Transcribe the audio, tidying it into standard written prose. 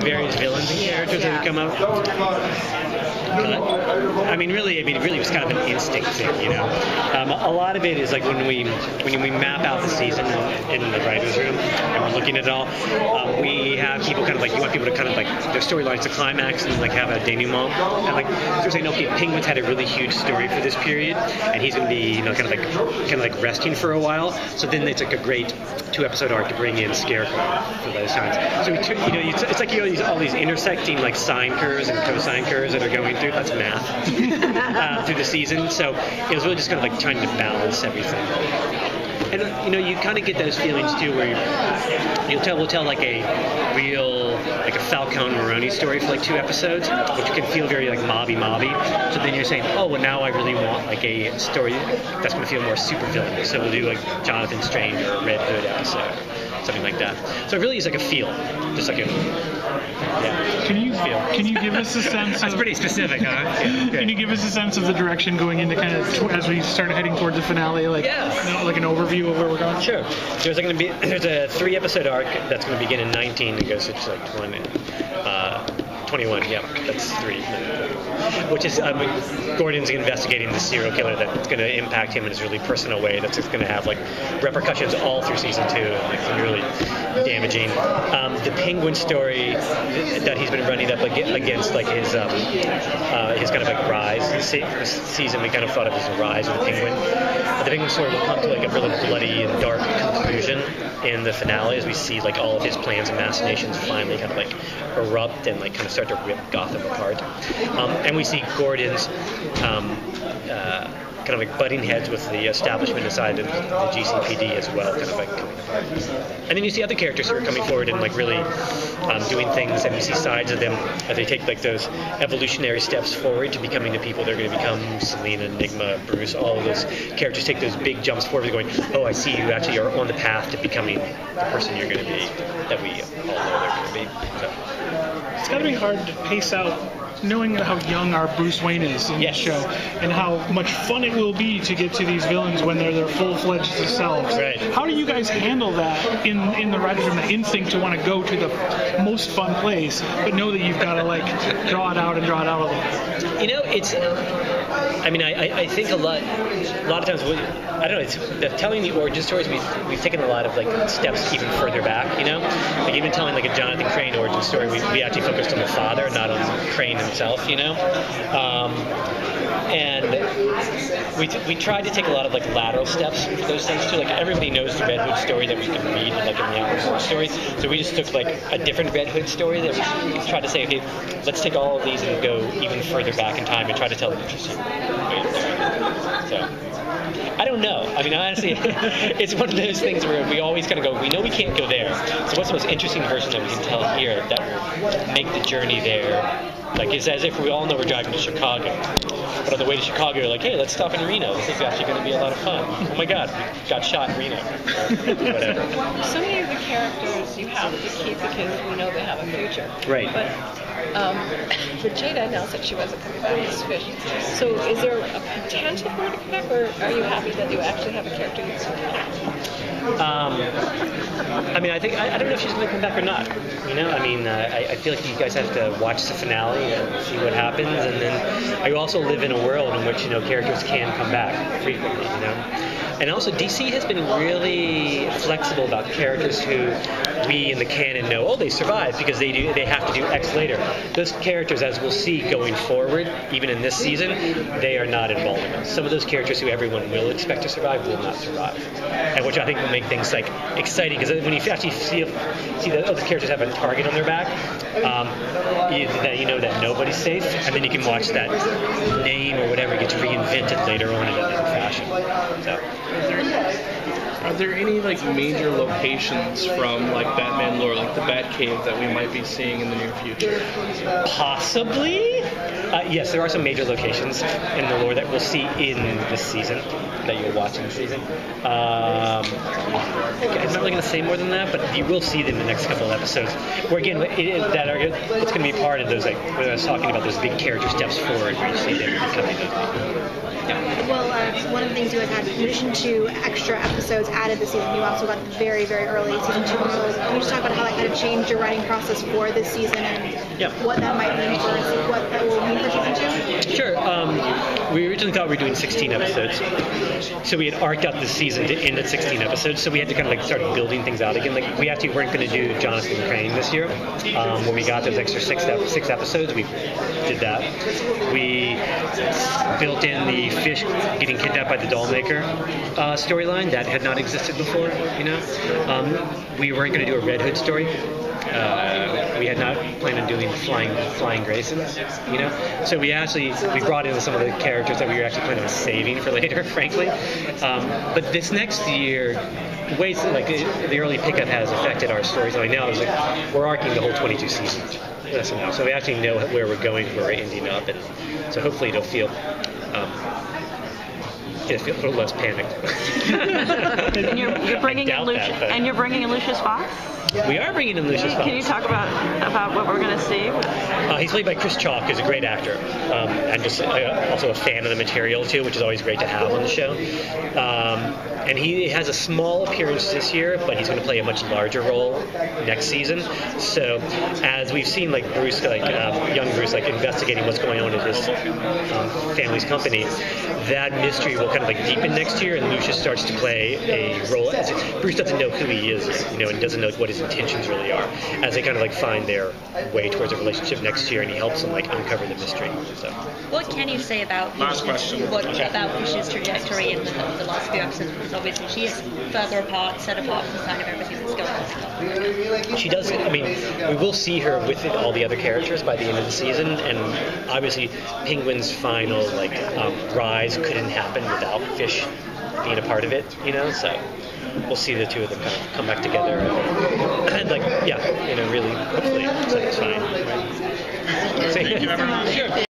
various villains and characters that have come out. Really, it was kind of an instinct thing, you know. A lot of it is like when we map out the season in the writers' room and we're looking at it all, we have people kind of like, you want people to kind of like their storylines to climax and like have a denouement. And like, so saying, okay, Penguin's had a really huge story for this period, and he's going to be, you know, kind of like resting for a while. So then it's like a great 2-episode arc to bring in Scarecrow for those times. So it's like all these intersecting like sine curves and cosine curves that are going through. That's math through the season. So it was really just kind of like trying to balance everything. And you know, you kind of get those feelings too, where we'll tell like a real like a Falcone Maroni story for like 2 episodes, which can feel very like mobby. So then you're saying, oh well, now I really want like a story that's going to feel more super villainous. So we'll do like Jonathan Strange or Red Hood episode, something like that. So it really is like a feel, just like a Can you give us a sense? That's pretty specific, huh? Yeah, can you give us a sense of the direction going into kind of as we start heading towards the finale, like you know, like an overview of where we're going? Sure. There's a 3-episode arc that's going to begin in 19 and goes to like 21. Yeah, that's 3. Which is Gordon's investigating the serial killer that's going to impact him in his really personal way. That's going to have like repercussions all through season 2, and like really damaging. The Penguin story that he's been running up against like his kind of like rise. This season we kind of thought of as a rise of the Penguin. But the Penguin story will come to like a really bloody and dark conclusion in the finale as we see like all of his plans and machinations finally kind of like erupt and like kind of start to rip Gotham apart. And we see Gordon's kind of like butting heads with the establishment inside the GCPD as well, kind of like coming apart. And then you see other characters who are coming forward and like really doing things, and you see sides of them as they take like those evolutionary steps forward to becoming the people they're going to become. Selena, Enigma, Bruce, all of those characters take those big jumps forward, going, oh, I see you actually are on the path to becoming the person you're going to be, that we all know they're going to be. So. It's got to be hard to pace out, knowing how young our Bruce Wayne is in this show, and how much fun it will be to get to these villains when they're their full-fledged selves. Right. How do you guys handle that in the writers' room, the instinct to want to go to the most fun place, but know that you've got to like draw it out a little? You know, it's. I mean, I think a lot of times, I don't know, it's telling the origin stories, we've taken a lot of like steps even further back, you know? Like even telling like a Jonathan Crane origin story, we actually focused on the father, not on Crane himself, you know? And we tried to take a lot of like lateral steps for those things too. Like everybody knows the Red Hood story that we can read like in the Outward story. So we just took like a different Red Hood story that we tried to say, okay, let's take all of these and go even further back in time and try to tell an interesting way of doing it. So I don't know. I mean, honestly, it's one of those things where we always kind of go, we know we can't go there. So what's the most interesting version that we can tell here that will make the journey there? Like, it's as if we all know we're driving to Chicago. But on the way to Chicago, you're like, hey, let's stop in Reno. This is actually going to be a lot of fun. Oh my God, we got shot in Reno. Or whatever. So many of the characters you have to keep because we know they have a future. Right. But Jada announced that she wasn't coming back as Fish. So is there a potential for her to come back, or are you happy that you actually have a character that's I mean, I don't know if she's going to come back or not. You know, I mean, I feel like you guys have to watch the finale and see what happens, and then I also live in a world in which, you know, characters can come back frequently, you know. And also, DC has been really flexible about characters who we in the canon know, oh, they survive because they have to do X later. Those characters, as we'll see going forward, even in this season, they are not involved in it. Some of those characters who everyone will expect to survive will not survive, and which I think will make things like exciting, because when you actually see that other characters have a target on their back, you know that nobody's safe, and then you can watch that name or whatever gets reinvented later on in a different fashion. So. Are there any like major locations from like Batman lore, like the Batcave, that we might be seeing in the near future? Possibly. Yes, there are some major locations in the lore that we'll see in this season, that you'll watch in the season. I'm not really going to say more than that, but you will see them in the next couple of episodes. Where again, it's going to be part of those, like when I was talking about those big character steps forward, where you see them becoming those people. Well, one of the things you guys had, in addition to extra episodes, was added this season. You also got the very, very early season 2 episodes. Can you just talk about how that kind of changed your writing process for this season and what that might mean for what that will mean for season 2? Sure. We originally thought we were doing 16 episodes, so we had arced out the season to end at 16 episodes. So we had to kind of like start building things out again. Like we actually weren't going to do Jonathan Crane this year. When we got those extra six episodes, we did that. We built in the fish getting kidnapped by the doll maker storyline that had not existed before. We weren't going to do a Red Hood story. We had not planned on doing flying Graysons, So we brought in some of the characters that we were actually planning on saving for later, frankly. But this next year, ways like the early pickup has affected our storytelling. Now it's like we're arcing the whole 22 seasons. So we actually know where we're going, where we're ending up, and so hopefully it'll feel a little less panicked. And you're bringing in Lucius Fox. We are bringing in Lucius Fox. Can you talk about what we're going to see? He's played by Chris Chalk, who's a great actor, and just also a fan of the material too, which is always great to have on the show. And he has a small appearance this year, but he's going to play a much larger role next season. So as we've seen, like Bruce, young Bruce, investigating what's going on at his family's company, that mystery will kind of deepen next year, and Lucius starts to play a role. Bruce doesn't know who he is, and doesn't know what his intentions really are, as they kind of find their way towards a relationship next year, and he helps them uncover the mystery. So, what can you say about Lucius' trajectory in the last few episodes? Because obviously she is further apart, set apart from kind of everything that's going on. She does. We will see her with all the other characters by the end of the season, and obviously Penguin's final rise couldn't happen without Fish being a part of it. So we'll see the two of them kind of come back together and really hopefully satisfying. Right? Thank you, everyone. Sure.